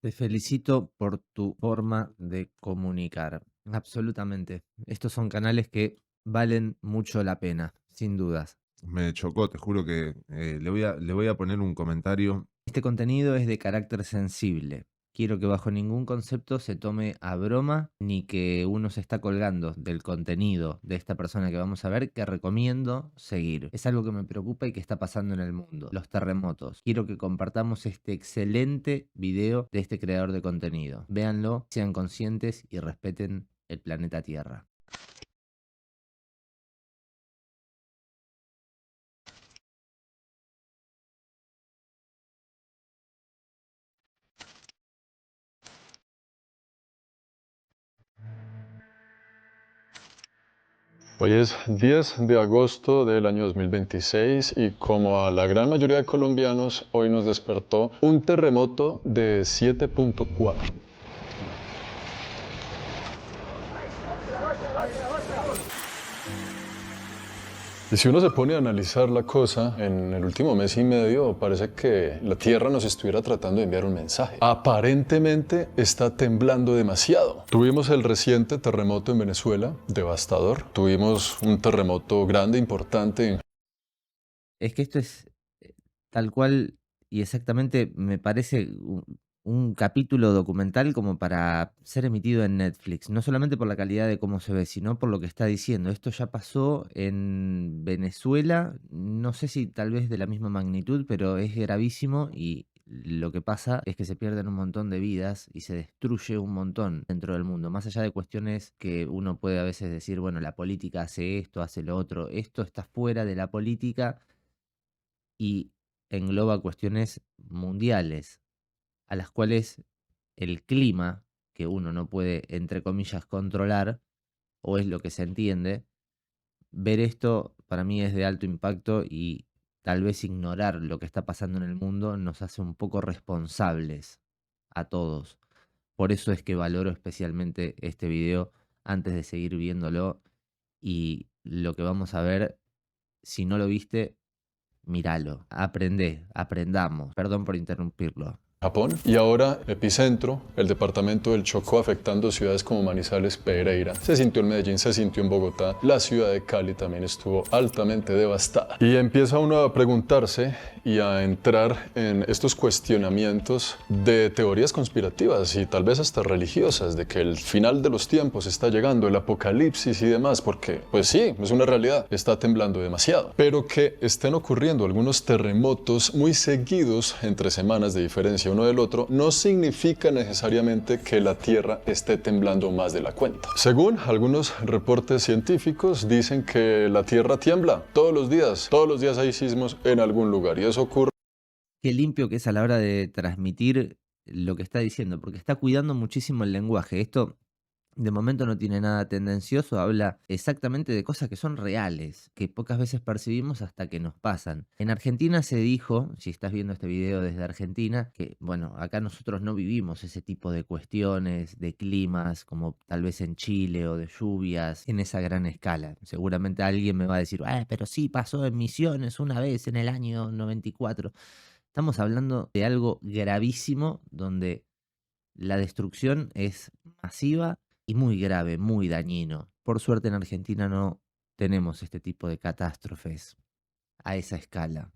Te felicito por tu forma de comunicar. Absolutamente. Estos son canales que valen mucho la pena, sin dudas. Me chocó, te juro que le voy a poner un comentario. Este contenido es de carácter sensible. Quiero que bajo ningún concepto se tome a broma ni que uno se está colgando del contenido de esta persona que vamos a ver, que recomiendo seguir. Es algo que me preocupa y que está pasando en el mundo. Los terremotos. Quiero que compartamos este excelente video de este creador de contenido. Véanlo, sean conscientes y respeten el planeta Tierra. Hoy es 10 de agosto del año 2026 y como a la gran mayoría de colombianos, hoy nos despertó un terremoto de 7.4. Y si uno se pone a analizar la cosa, en el último mes y medio parece que la Tierra nos estuviera tratando de enviar un mensaje. Aparentemente está temblando demasiado. Tuvimos el reciente terremoto en Venezuela, devastador. Tuvimos un terremoto grande, importante en Es que esto es tal cual y exactamente me parece un capítulo documental como para ser emitido en Netflix, no solamente por la calidad de cómo se ve, sino por lo que está diciendo. Esto ya pasó en Venezuela, no sé si tal vez de la misma magnitud, pero es gravísimo y lo que pasa es que se pierden un montón de vidas y se destruye un montón dentro del mundo, más allá de cuestiones que uno puede a veces decir, bueno, la política hace esto, hace lo otro, esto está fuera de la política y engloba cuestiones mundiales, a las cuales el clima, que uno no puede, entre comillas, controlar, o es lo que se entiende, ver esto para mí es de alto impacto y tal vez ignorar lo que está pasando en el mundo nos hace un poco responsables a todos. Por eso es que valoro especialmente este video antes de seguir viéndolo y lo que vamos a ver, si no lo viste, míralo, aprendamos. Perdón por interrumpirlo. Japón. Y ahora, epicentro, el departamento del Chocó afectando ciudades como Manizales, Pereira. Se sintió en Medellín, se sintió en Bogotá. La ciudad de Cali también estuvo altamente devastada. Y empieza uno a preguntarse y a entrar en estos cuestionamientos de teorías conspirativas y tal vez hasta religiosas, de que el final de los tiempos está llegando, el apocalipsis y demás, porque, pues sí, es una realidad, está temblando demasiado. Pero que estén ocurriendo algunos terremotos muy seguidos entre semanas de diferencia uno del otro, no significa necesariamente que la Tierra esté temblando más de la cuenta. Según algunos reportes científicos, dicen que la Tierra tiembla todos los días hay sismos en algún lugar y eso ocurre. Qué limpio que es a la hora de transmitir lo que está diciendo, porque está cuidando muchísimo el lenguaje. Esto de momento no tiene nada tendencioso, habla exactamente de cosas que son reales, que pocas veces percibimos hasta que nos pasan. En Argentina se dijo, si estás viendo este video desde Argentina, que bueno, acá nosotros no vivimos ese tipo de cuestiones, de climas, como tal vez en Chile o de lluvias, en esa gran escala. Seguramente alguien me va a decir, pero sí pasó en Misiones una vez en el año 94. Estamos hablando de algo gravísimo donde la destrucción es masiva y muy grave, muy dañino. Por suerte en Argentina no tenemos este tipo de catástrofes a esa escala.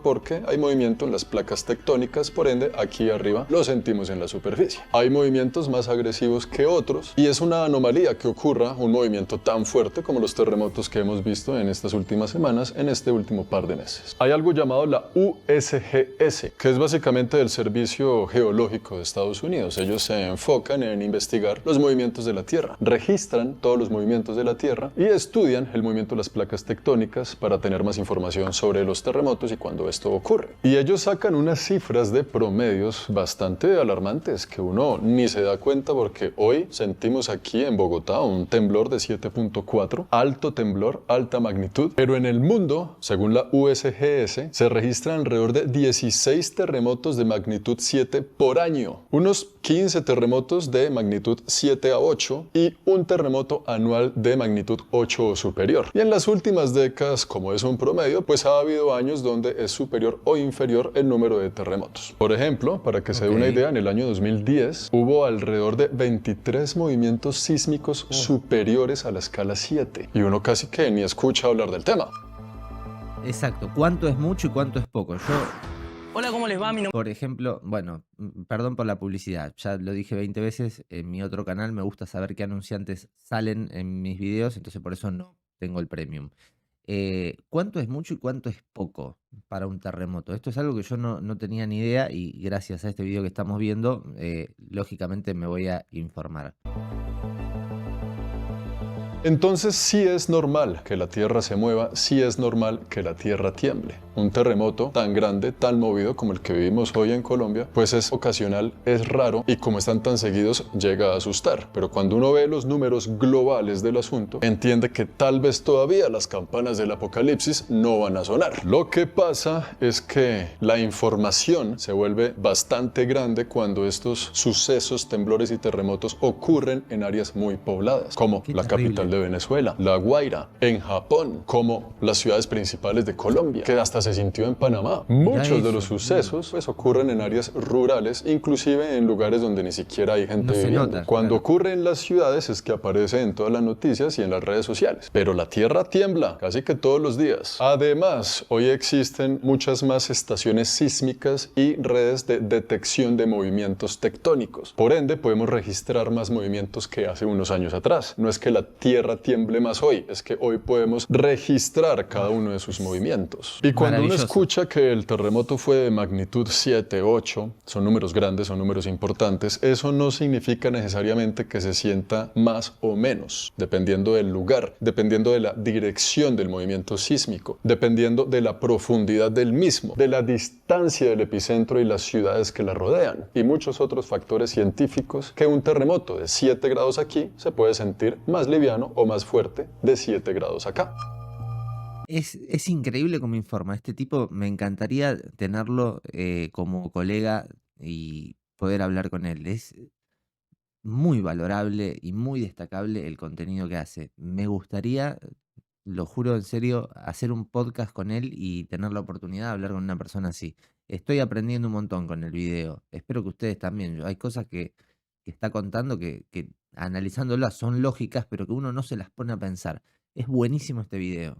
Porque hay movimiento en las placas tectónicas, por ende aquí arriba lo sentimos en la superficie. Hay movimientos más agresivos que otros y es una anomalía que ocurra un movimiento tan fuerte como los terremotos que hemos visto en estas últimas semanas, en este último par de meses. Hay algo llamado la USGS, que es básicamente el Servicio Geológico de Estados Unidos. Ellos se enfocan en investigar los movimientos de la Tierra, registran todos los movimientos de la Tierra y estudian el movimiento de las placas tectónicas para tener más información sobre los terremotos y cuando esto ocurre. Y ellos sacan unas cifras de promedios bastante alarmantes que uno ni se da cuenta porque hoy sentimos aquí en Bogotá un temblor de 7.4, alto temblor, alta magnitud, pero en el mundo, según la USGS, se registran alrededor de 16 terremotos de magnitud 7 por año. Unos 15 terremotos de magnitud 7 a 8 y un terremoto anual de magnitud 8 o superior. Y en las últimas décadas, como es un promedio, pues ha habido años donde es superior o inferior el número de terremotos. Por ejemplo, para que se dé una idea, en el año 2010 hubo alrededor de 23 movimientos sísmicos superiores a la escala 7 y uno casi que ni escucha hablar del tema. Exacto. ¿Cuánto es mucho y cuánto es poco? Yo, Hola, ¿cómo les va? por ejemplo, bueno, perdón por la publicidad, ya lo dije 20 veces, en mi otro canal me gusta saber qué anunciantes salen en mis videos, entonces por eso no tengo el premium. ¿Cuánto es mucho y cuánto es poco para un terremoto? Esto es algo que yo no tenía ni idea y gracias a este video que estamos viendo, lógicamente me voy a informar. Entonces sí es normal que la Tierra se mueva, sí es normal que la Tierra tiemble. Un terremoto tan grande, tan movido como el que vivimos hoy en Colombia, pues es ocasional, es raro y como están tan seguidos llega a asustar. Pero cuando uno ve los números globales del asunto, entiende que tal vez todavía las campanas del apocalipsis no van a sonar. Lo que pasa es que la información se vuelve bastante grande cuando estos sucesos, temblores y terremotos ocurren en áreas muy pobladas, como Qué la terrible. capital de Venezuela, La Guaira, en Japón, como las ciudades principales de Colombia, que hasta se sintió en Panamá. Muchos de eso, los sucesos pues ocurren en áreas rurales, inclusive en lugares donde ni siquiera hay gente No se viviendo. nota, Cuando claro. ocurre en las ciudades es que aparece en todas las noticias y en las redes sociales. Pero la tierra tiembla casi que todos los días. Además, hoy existen muchas más estaciones sísmicas y redes de detección de movimientos tectónicos. Por ende, podemos registrar más movimientos que hace unos años atrás. No es que la tierra tiemble más hoy, es que hoy podemos registrar cada uno de sus movimientos. Y cuando uno Maravilloso. escucha que el terremoto fue de magnitud 7, 8, son números grandes, son números importantes, eso no significa necesariamente que se sienta más o menos, dependiendo del lugar, dependiendo de la dirección del movimiento sísmico, dependiendo de la profundidad del mismo, de la distancia del epicentro y las ciudades que la rodean, y muchos otros factores científicos que un terremoto de 7 grados aquí se puede sentir más liviano o más fuerte de 7 grados acá. Es increíble cómo informa. Este tipo me encantaría tenerlo como colega y poder hablar con él. Es muy valorable y muy destacable el contenido que hace. Me gustaría, lo juro en serio, hacer un podcast con él y tener la oportunidad de hablar con una persona así. Estoy aprendiendo un montón con el video. Espero que ustedes también. Hay cosas que está contando que analizándolas son lógicas, pero que uno no se las pone a pensar. Es buenísimo este video.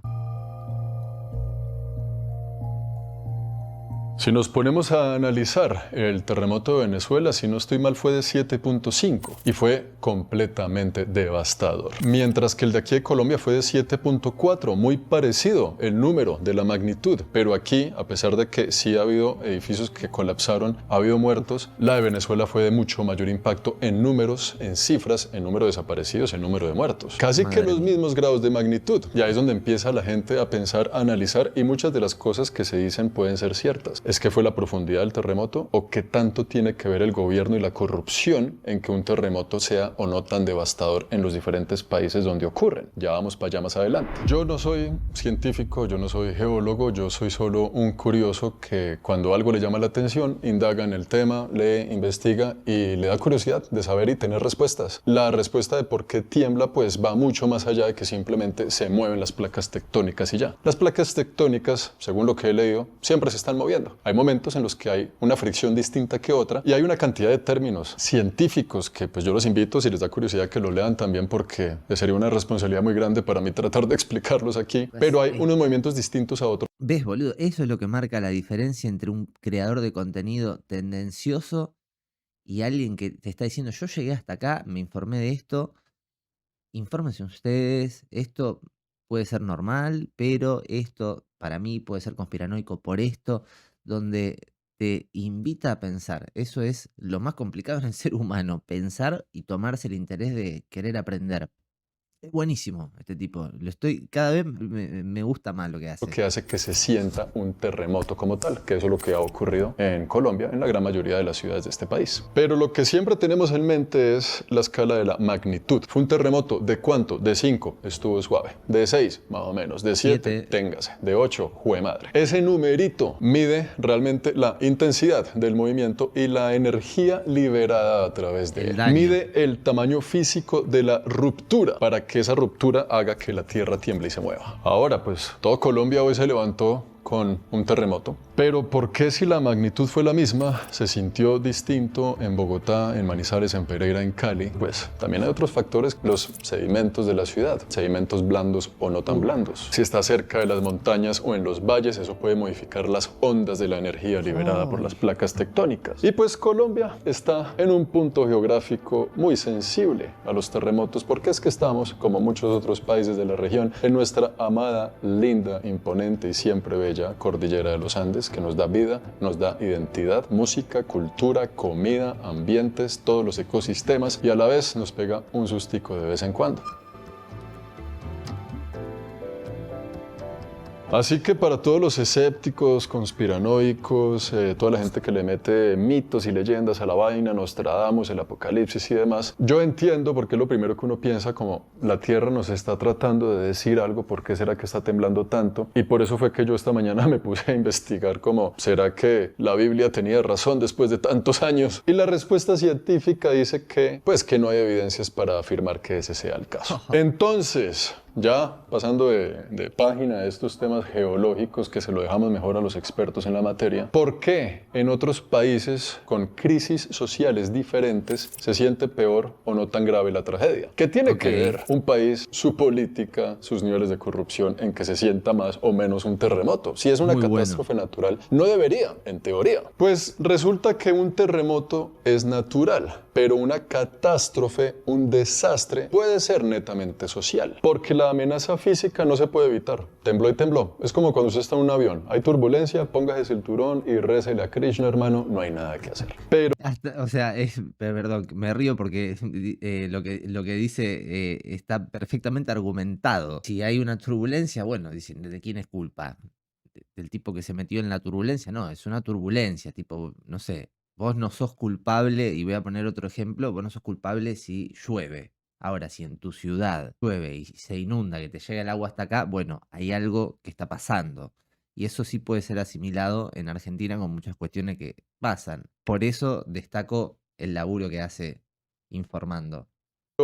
Si nos ponemos a analizar el terremoto de Venezuela, si no estoy mal, fue de 7.5 y fue completamente devastador. Mientras que el de aquí de Colombia fue de 7.4, muy parecido el número de la magnitud, pero aquí, a pesar de que sí ha habido edificios que colapsaron, ha habido muertos, la de Venezuela fue de mucho mayor impacto en números, en cifras, en número de desaparecidos, en número de muertos. Casi que Madre los mía. mismos grados de magnitud. Y ahí es donde empieza la gente a pensar, a analizar, y muchas de las cosas que se dicen pueden ser ciertas. ¿Es que fue la profundidad del terremoto o qué tanto tiene que ver el gobierno y la corrupción en que un terremoto sea o no tan devastador en los diferentes países donde ocurren? Ya vamos para allá más adelante. Yo no soy científico, yo no soy geólogo, yo soy solo un curioso que cuando algo le llama la atención, indaga en el tema, lee, investiga y le da curiosidad de saber y tener respuestas. La respuesta de por qué tiembla pues va mucho más allá de que simplemente se mueven las placas tectónicas y ya. Las placas tectónicas, según lo que he leído, siempre se están moviendo. Hay momentos en los que hay una fricción distinta que otra y hay una cantidad de términos científicos que pues yo los invito, si les da curiosidad, que lo lean también porque sería una responsabilidad muy grande para mí tratar de explicarlos aquí, pero hay unos movimientos distintos a otros. ¿Ves, boludo? Eso es lo que marca la diferencia entre un creador de contenido tendencioso y alguien que te está diciendo, yo llegué hasta acá, me informé de esto, infórmense ustedes, esto puede ser normal, pero esto para mí puede ser conspiranoico por esto, donde te invita a pensar. Eso es lo más complicado en el ser humano, pensar y tomarse el interés de querer aprender. Es buenísimo este tipo. Cada vez me gusta más lo que Lo hace. que hace que se sienta un terremoto como tal, que eso es lo que ha ocurrido en Colombia, en la gran mayoría de las ciudades de este país. Pero lo que siempre tenemos en mente es la escala de la magnitud. ¿Fue un terremoto de cuánto? De 5, estuvo suave. De 6, más o menos. De 7, téngase. De 8, jue madre. Ese numerito mide realmente la intensidad del movimiento y la energía liberada a través de él. Mide el tamaño físico de la ruptura para que esa ruptura haga que la tierra tiemble y se mueva. Ahora, pues, todo Colombia hoy se levantó con un terremoto. Pero ¿por qué si la magnitud fue la misma se sintió distinto en Bogotá, en Manizales, en Pereira, en Cali? Pues también hay otros factores, los sedimentos de la ciudad, sedimentos blandos o no tan blandos. Si está cerca de las montañas o en los valles, eso puede modificar las ondas de la energía liberada por las placas tectónicas. Y pues Colombia está en un punto geográfico muy sensible a los terremotos, porque es que estamos, como muchos otros países de la región, en nuestra amada, linda, imponente y siempre bella cordillera de los Andes, que nos da vida, nos da identidad, música, cultura, comida, ambientes, todos los ecosistemas, y a la vez nos pega un sustico de vez en cuando. Así que para todos los escépticos, conspiranoicos, toda la gente que le mete mitos y leyendas a la vaina, Nostradamus, el apocalipsis y demás, yo entiendo porque es lo primero que uno piensa, como la Tierra nos está tratando de decir algo, ¿por qué será que está temblando tanto? Y por eso fue que yo esta mañana me puse a investigar como, ¿será que la Biblia tenía razón después de tantos años? Y la respuesta científica dice que, pues que no hay evidencias para afirmar que ese sea el caso. Entonces, ya pasando de página a estos temas geológicos que se lo dejamos mejor a los expertos en la materia, ¿por qué en otros países con crisis sociales diferentes se siente peor o no tan grave la tragedia? ¿Qué tiene que ver un país, su política, sus niveles de corrupción en que se sienta más o menos un terremoto? Si es una catástrofe natural, no debería, en teoría. Pues resulta que un terremoto es natural, pero una catástrofe, un desastre, puede ser netamente social, porque la amenaza física no se puede evitar. Tembló y tembló. Es como cuando usted está en un avión. Hay turbulencia, póngase el cinturón y récele a Krishna, hermano. No hay nada que hacer. Pero... o sea, perdón, me río porque lo que dice está perfectamente argumentado. Si hay una turbulencia, bueno, dicen, ¿de quién es culpa? ¿Del tipo que se metió en la turbulencia? No, es una turbulencia, tipo, no sé. Vos no sos culpable, y voy a poner otro ejemplo, vos no sos culpable si llueve. Ahora, si en tu ciudad llueve y se inunda, que te llega el agua hasta acá, bueno, hay algo que está pasando. Y eso sí puede ser asimilado en Argentina con muchas cuestiones que pasan. Por eso destaco el laburo que hace informando.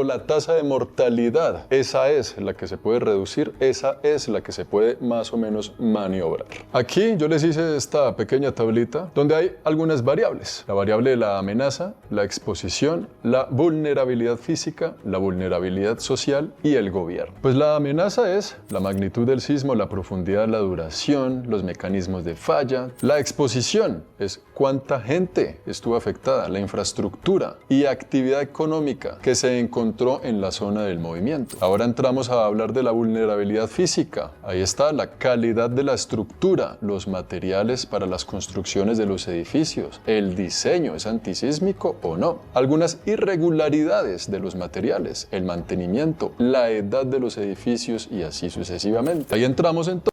la tasa de mortalidad, esa es la que se puede reducir, esa es la que se puede más o menos maniobrar. Aquí yo les hice esta pequeña tablita donde hay algunas variables. La variable de la amenaza, la exposición, la vulnerabilidad física, la vulnerabilidad social y el gobierno. Pues la amenaza es la magnitud del sismo, la profundidad, la duración, los mecanismos de falla. La exposición es cuánta gente estuvo afectada, la infraestructura y actividad económica que se encontró en la zona del movimiento. Ahora entramos a hablar de la vulnerabilidad física. Ahí está la calidad de la estructura, los materiales para las construcciones de los edificios, el diseño, ¿es antisísmico o no? Algunas irregularidades de los materiales, el mantenimiento, la edad de los edificios y así sucesivamente. Ahí entramos entonces.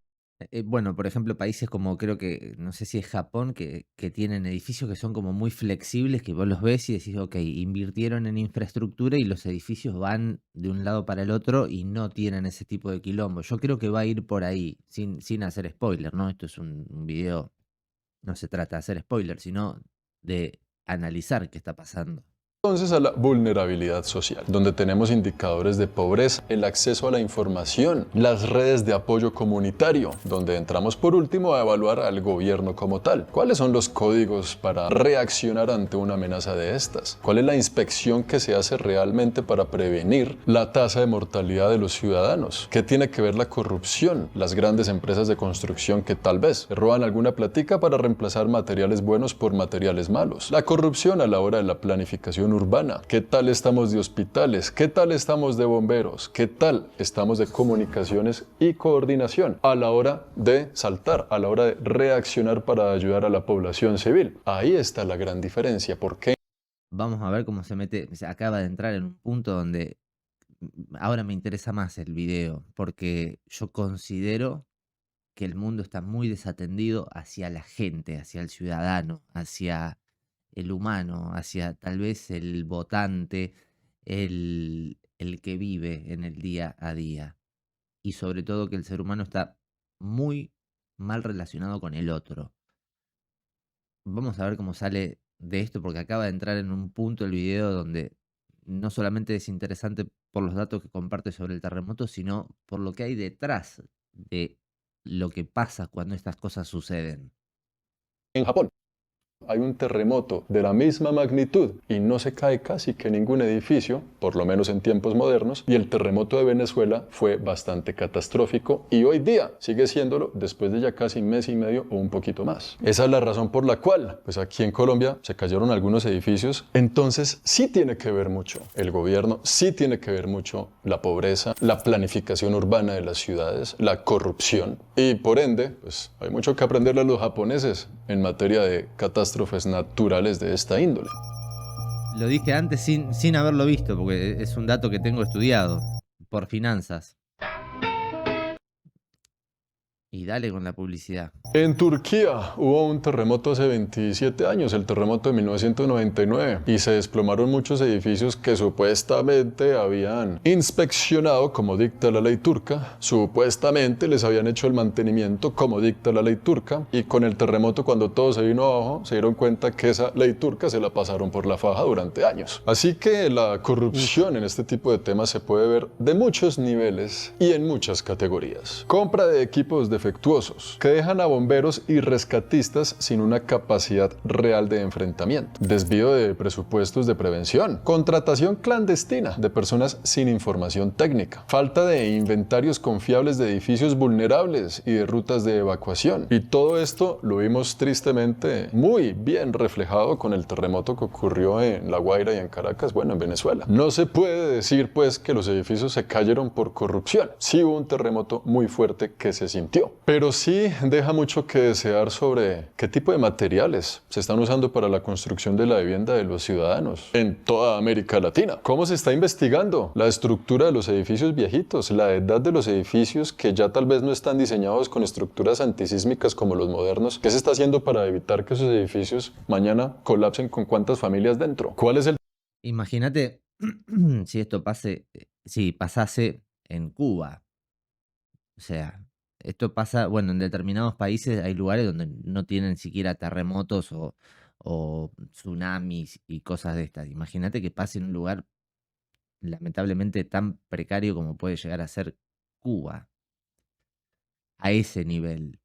Bueno, por ejemplo, países como creo que, no sé si es Japón, que tienen edificios que son como muy flexibles, que vos los ves y decís, ok, invirtieron en infraestructura y los edificios van de un lado para el otro y no tienen ese tipo de quilombo. Yo creo que va a ir por ahí, sin hacer spoiler, ¿no? Esto es un video, no se trata de hacer spoiler, sino de analizar qué está pasando. Entonces a la vulnerabilidad social, donde tenemos indicadores de pobreza, el acceso a la información, las redes de apoyo comunitario, donde entramos por último a evaluar al gobierno como tal. ¿Cuáles son los códigos para reaccionar ante una amenaza de estas? ¿Cuál es la inspección que se hace realmente para prevenir la tasa de mortalidad de los ciudadanos? ¿Qué tiene que ver la corrupción? Las grandes empresas de construcción que tal vez roban alguna platica para reemplazar materiales buenos por materiales malos. La corrupción a la hora de la planificación urbana. ¿Qué tal estamos de hospitales? ¿Qué tal estamos de bomberos? ¿Qué tal estamos de comunicaciones y coordinación a la hora de saltar, a la hora de reaccionar para ayudar a la población civil? Ahí está la gran diferencia. ¿Por qué? Vamos a ver cómo se acaba de entrar en un punto donde ahora me interesa más el video, porque yo considero que el mundo está muy desatendido hacia la gente, hacia el ciudadano, hacia el humano, hacia tal vez el votante, el que vive en el día a día. Y sobre todo que el ser humano está muy mal relacionado con el otro. Vamos a ver cómo sale de esto, porque acaba de entrar en un punto el video donde no solamente es interesante por los datos que comparte sobre el terremoto, sino por lo que hay detrás de lo que pasa cuando estas cosas suceden. En Japón hay un terremoto de la misma magnitud y no se cae casi que ningún edificio, por lo menos en tiempos modernos, y el terremoto de Venezuela fue bastante catastrófico y hoy día sigue siéndolo después de ya casi mes y medio o un poquito más. Esa es la razón por la cual, pues aquí en Colombia se cayeron algunos edificios, entonces sí tiene que ver mucho el gobierno, sí tiene que ver mucho la pobreza, la planificación urbana de las ciudades, la corrupción y por ende, pues hay mucho que aprenderle a los japoneses en materia de catástrofes naturales de esta índole. Lo dije antes sin haberlo visto, porque es un dato que tengo estudiado por finanzas. Y dale con la publicidad. En Turquía hubo un terremoto hace 27 años, el terremoto de 1999, y se desplomaron muchos edificios que supuestamente habían inspeccionado como dicta la ley turca, supuestamente les habían hecho el mantenimiento como dicta la ley turca, y con el terremoto cuando todo se vino abajo se dieron cuenta que esa ley turca se la pasaron por la faja durante años. Así que la corrupción en este tipo de temas se puede ver de muchos niveles y en muchas categorías. Compra de equipos defectuosos que dejan a bomberos y rescatistas sin una capacidad real de enfrentamiento, desvío de presupuestos de prevención, contratación clandestina de personas sin información técnica, falta de inventarios confiables de edificios vulnerables y de rutas de evacuación. Y todo esto lo vimos tristemente muy bien reflejado con el terremoto que ocurrió en La Guaira y en Caracas, bueno, en Venezuela. No se puede decir pues que los edificios se cayeron por corrupción. Sí hubo un terremoto muy fuerte que se sintió, pero sí deja mucho que desear sobre qué tipo de materiales se están usando para la construcción de la vivienda de los ciudadanos en toda América Latina. ¿Cómo se está investigando la estructura de los edificios viejitos, la edad de los edificios que ya tal vez no están diseñados con estructuras antisísmicas como los modernos? ¿Qué se está haciendo para evitar que esos edificios mañana colapsen con cuántas familias dentro? ¿Cuál es el... Imagínate si esto pasase en Cuba. O sea, esto pasa, bueno, en determinados países hay lugares donde no tienen siquiera terremotos o tsunamis y cosas de estas. Imagínate que pase en un lugar lamentablemente tan precario como puede llegar a ser Cuba, a ese nivel.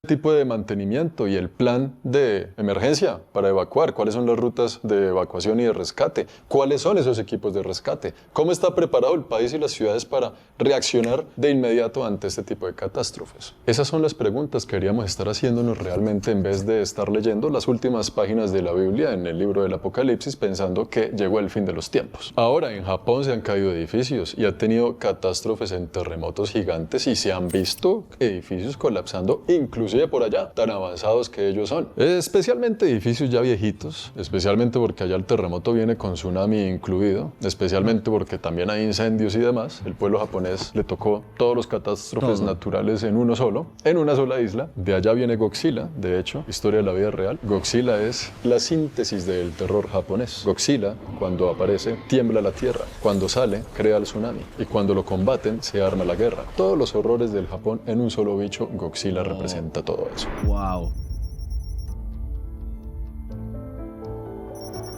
tipo de mantenimiento y el plan de emergencia para evacuar? ¿Cuáles son las rutas de evacuación y de rescate? ¿Cuáles son esos equipos de rescate? ¿Cómo está preparado el país y las ciudades para reaccionar de inmediato ante este tipo de catástrofes? Esas son las preguntas que deberíamos estar haciéndonos realmente en vez de estar leyendo las últimas páginas de la Biblia en el libro del Apocalipsis pensando que llegó el fin de los tiempos. Ahora en Japón se han caído edificios y ha tenido catástrofes en terremotos gigantes y se han visto edificios colapsando incluso por allá, tan avanzados que ellos son. Especialmente edificios ya viejitos, especialmente porque allá el terremoto viene con tsunami incluido, especialmente porque también hay incendios y demás. El pueblo japonés le tocó todos los catástrofes naturales en una sola isla. De allá viene Godzilla, de hecho, historia de la vida real. Godzilla es la síntesis del terror japonés. Godzilla, cuando aparece, tiembla la tierra. Cuando sale, crea el tsunami. Y cuando lo combaten, se arma la guerra. Todos los horrores del Japón en un solo bicho, Godzilla representa todo eso. Wow.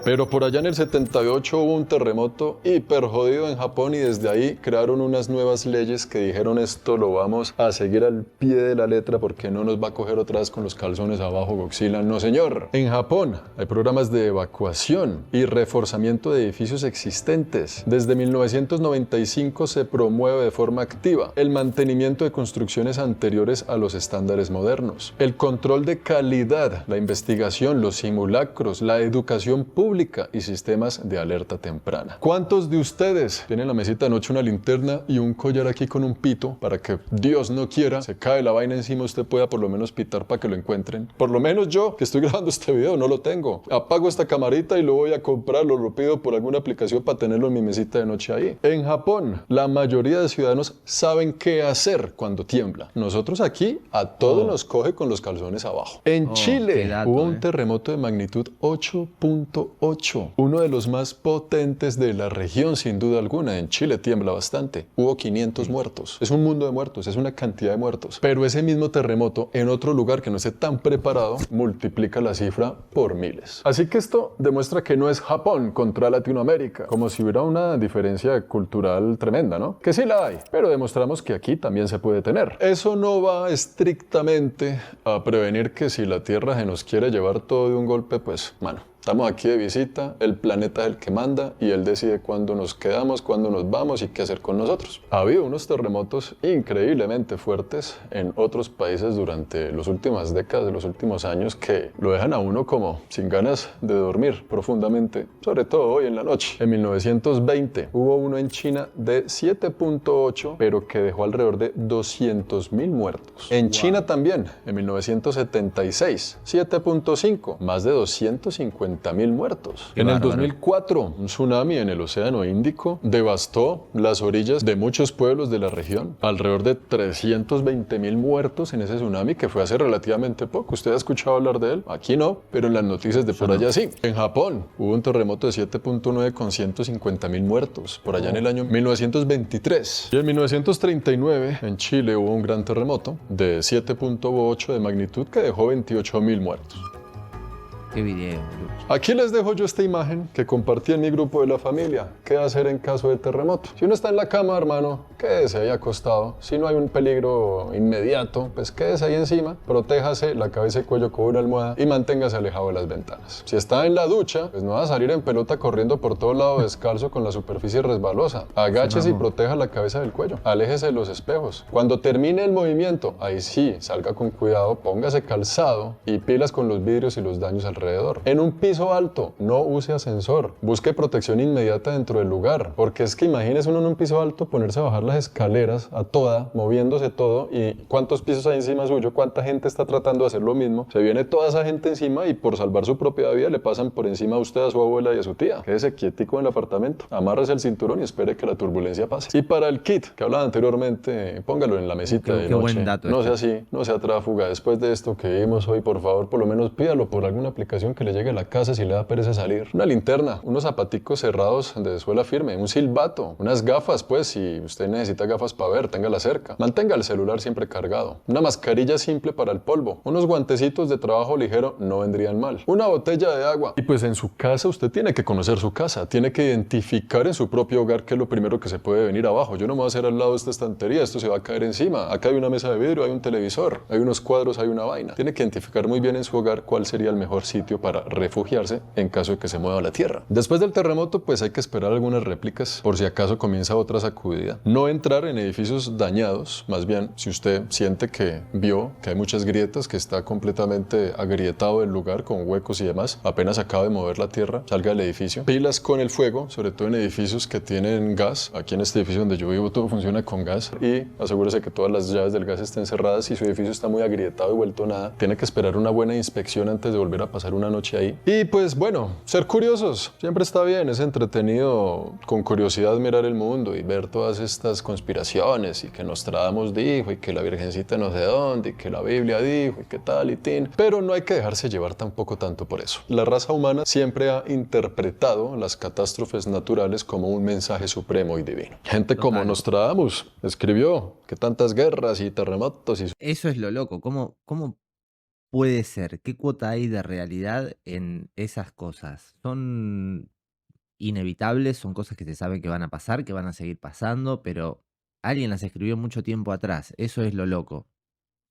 Pero por allá en el 78 hubo un terremoto hiper jodido en Japón y desde ahí crearon unas nuevas leyes que dijeron esto lo vamos a seguir al pie de la letra porque no nos va a coger otra vez con los calzones abajo Godzilla, no señor. En Japón hay programas de evacuación y reforzamiento de edificios existentes. Desde 1995 se promueve de forma activa el mantenimiento de construcciones anteriores a los estándares modernos, el control de calidad, la investigación, los simulacros, la educación pública pública y sistemas de alerta temprana. ¿Cuántos de ustedes tienen en la mesita de noche una linterna y un collar aquí con un pito para que Dios no quiera, se cae la vaina encima, usted pueda por lo menos pitar para que lo encuentren? Por lo menos yo, que estoy grabando este video, no lo tengo. Apago esta camarita y lo voy a comprar, lo pido por alguna aplicación para tenerlo en mi mesita de noche ahí. En Japón, la mayoría de ciudadanos saben qué hacer cuando tiembla. Nosotros aquí, a todos nos coge con los calzones abajo. En Chile qué dato, hubo un terremoto de magnitud 8.8, uno de los más potentes de la región, sin duda alguna. En Chile tiembla bastante. Hubo 500 muertos. Es un mundo de muertos, es una cantidad de muertos. Pero ese mismo terremoto, en otro lugar que no esté tan preparado, multiplica la cifra por miles. Así que esto demuestra que no es Japón contra Latinoamérica, como si hubiera una diferencia cultural tremenda, ¿no? Que sí la hay, pero demostramos que aquí también se puede tener. Eso no va estrictamente a prevenir que si la Tierra se nos quiere llevar todo de un golpe, pues, mano, estamos aquí de visita, el planeta es el que manda y él decide cuándo nos quedamos, cuándo nos vamos y qué hacer con nosotros. Ha habido unos terremotos increíblemente fuertes en otros países durante las últimas décadas, los últimos años, que lo dejan a uno como sin ganas de dormir profundamente, sobre todo hoy en la noche. En 1920 hubo uno en China de 7.8, pero que dejó alrededor de 200.000 muertos. En China también, en 1976, 7.5, más de 250.000 muertos. En el 2004, un tsunami en el Océano Índico devastó las orillas de muchos pueblos de la región. Alrededor de 320.000 muertos en ese tsunami, que fue hace relativamente poco. ¿Usted ha escuchado hablar de él? Aquí no, pero en las noticias de por allá sí. En Japón hubo un terremoto de 7.9 con 150.000 muertos, por allá en el año 1923. Y en 1939, en Chile, hubo un gran terremoto de 7.8 de magnitud que dejó 28.000 muertos. Qué video, boludo. Aquí les dejo yo esta imagen que compartí en mi grupo de la familia. ¿Qué hacer en caso de terremoto? Si uno está en la cama, hermano, quédese ahí acostado. Si no hay un peligro inmediato, pues quédese ahí encima, protéjase la cabeza y cuello con una almohada y manténgase alejado de las ventanas. Si está en la ducha, pues no va a salir en pelota corriendo por todo lado descalzo con la superficie resbalosa. Agáchese y proteja la cabeza del cuello. Aléjese de los espejos. Cuando termine el movimiento, ahí sí, salga con cuidado, póngase calzado y pilas con los vidrios y los daños alrededor. En un piso alto, no use ascensor. Busque protección inmediata dentro del lugar. Porque es que imagínese uno en un piso alto ponerse a bajar las escaleras a toda, moviéndose todo. ¿Y cuántos pisos hay encima suyo? ¿Cuánta gente está tratando de hacer lo mismo? Se viene toda esa gente encima y por salvar su propia vida le pasan por encima a usted, a su abuela y a su tía. Quédese quietico en el apartamento. Amárrese el cinturón y espere que la turbulencia pase. Y para el kit que hablaba anteriormente, póngalo en la mesita de noche. Buen dato no sea así, no sea tráfuga. Después de esto que vimos hoy, por favor, por lo menos pídalo por alguna aplicación que le llegue a la casa si le da pereza salir. Una linterna, unos zapaticos cerrados de suela firme, un silbato, unas gafas, pues si usted necesita gafas para ver, téngalas cerca. Mantenga el celular siempre cargado. Una mascarilla simple para el polvo. Unos guantecitos de trabajo ligero no vendrían mal. Una botella de agua. Y pues en su casa usted tiene que conocer su casa. Tiene que identificar en su propio hogar qué es lo primero que se puede venir abajo. Yo no me voy a hacer al lado de esta estantería, esto se va a caer encima. Acá hay una mesa de vidrio, hay un televisor, hay unos cuadros, hay una vaina. Tiene que identificar muy bien en su hogar cuál sería el mejor sitio para refugiarse en caso de que se mueva la tierra. Después del terremoto, pues hay que esperar algunas réplicas por si acaso comienza otra sacudida. No entrar en edificios dañados, más bien si usted siente que vio que hay muchas grietas, que está completamente agrietado el lugar con huecos y demás, apenas acaba de mover la tierra, salga del edificio. Pilas con el fuego, sobre todo en edificios que tienen gas. Aquí en este edificio donde yo vivo todo funciona con gas y asegúrese que todas las llaves del gas estén cerradas. Si su edificio está muy agrietado y vuelto nada, tiene que esperar una buena inspección antes de volver a pasar una noche ahí. Y pues bueno, ser curiosos siempre está bien, es entretenido con curiosidad mirar el mundo y ver todas estas conspiraciones y que Nostradamus dijo y que la Virgencita no sé dónde y que la Biblia dijo y que tal y tin, pero no hay que dejarse llevar tampoco tanto por eso. La raza humana siempre ha interpretado las catástrofes naturales como un mensaje supremo y divino. Gente como Nostradamus escribió que tantas guerras y terremotos y... Eso es lo loco, ¿cómo puede ser? ¿Qué cuota hay de realidad en esas cosas? Son inevitables, son cosas que se sabe que van a pasar, que van a seguir pasando, pero alguien las escribió mucho tiempo atrás. Eso es lo loco.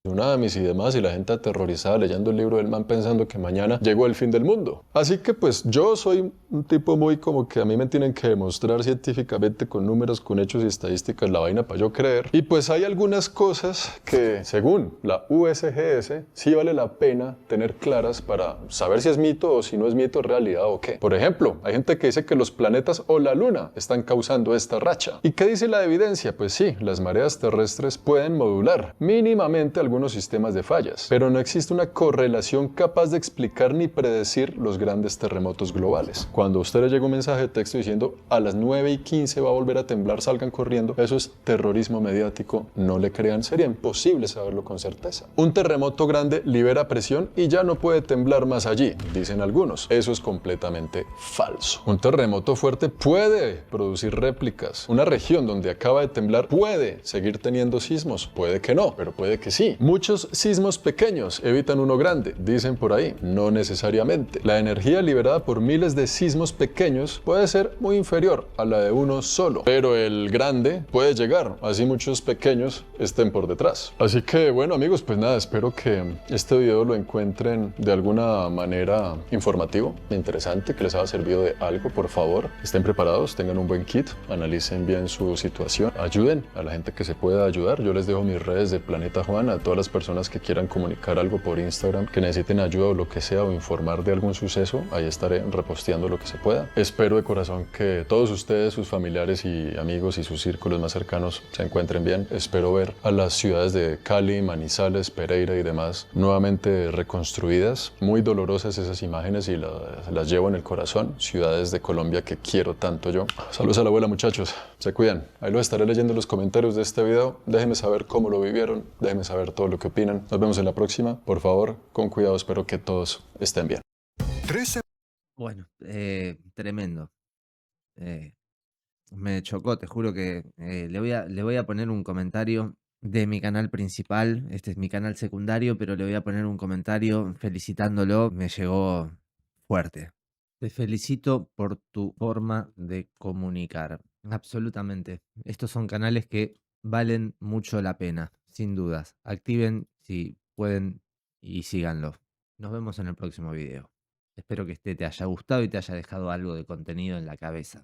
tsunamis y demás, y la gente aterrorizada leyendo el libro del man pensando que mañana llegó el fin del mundo. Así que pues yo soy un tipo muy como que a mí me tienen que demostrar científicamente con números, con hechos y estadísticas la vaina para yo creer. Y pues hay algunas cosas que según la USGS sí vale la pena tener claras para saber si es mito o si no es mito, realidad o qué. Por ejemplo, hay gente que dice que los planetas o la luna están causando esta racha. ¿Y qué dice la evidencia? Pues sí, las mareas terrestres pueden modular mínimamente algunos sistemas de fallas, pero no existe una correlación capaz de explicar ni predecir los grandes terremotos globales. Cuando a usted le llega un mensaje de texto diciendo a las 9:15 va a volver a temblar, salgan corriendo, eso es terrorismo mediático, no le crean, sería imposible saberlo con certeza. Un terremoto grande libera presión y ya no puede temblar más allí, dicen algunos. Eso es completamente falso. Un terremoto fuerte puede producir réplicas. Una región donde acaba de temblar puede seguir teniendo sismos, puede que no, pero puede que sí. Muchos sismos pequeños evitan uno grande, dicen por ahí, no necesariamente. La energía liberada por miles de sismos pequeños puede ser muy inferior a la de uno solo, pero el grande puede llegar, así muchos pequeños estén por detrás. Así que bueno amigos, pues nada, espero que este video lo encuentren de alguna manera informativo, interesante, que les haya servido de algo. Por favor, estén preparados, tengan un buen kit, analicen bien su situación, ayuden a la gente que se pueda ayudar. Yo les dejo mis redes de Planeta Juan a todas las personas que quieran comunicar algo por Instagram, que necesiten ayuda o lo que sea, o informar de algún suceso, ahí estaré reposteando lo que se pueda. Espero de corazón que todos ustedes, sus familiares y amigos y sus círculos más cercanos se encuentren bien. Espero ver a las ciudades de Cali, Manizales, Pereira y demás nuevamente reconstruidas. Muy dolorosas esas imágenes y las llevo en el corazón. Ciudades de Colombia que quiero tanto yo. Saludos a la abuela, muchachos. Se cuidan. Ahí los estaré leyendo en los comentarios de este video. Déjenme saber cómo lo vivieron. Déjenme saber todo lo que opinan. Nos vemos en la próxima. Por favor, con cuidado. Espero que todos estén bien. Bueno, tremendo. Me chocó, te juro que le voy a poner un comentario de mi canal principal. Este es mi canal secundario, pero le voy a poner un comentario felicitándolo. Me llegó fuerte. Te felicito por tu forma de comunicar. Absolutamente. Estos son canales que valen mucho la pena, sin dudas. Activen si pueden y síganlo. Nos vemos en el próximo video. Espero que este te haya gustado y te haya dejado algo de contenido en la cabeza.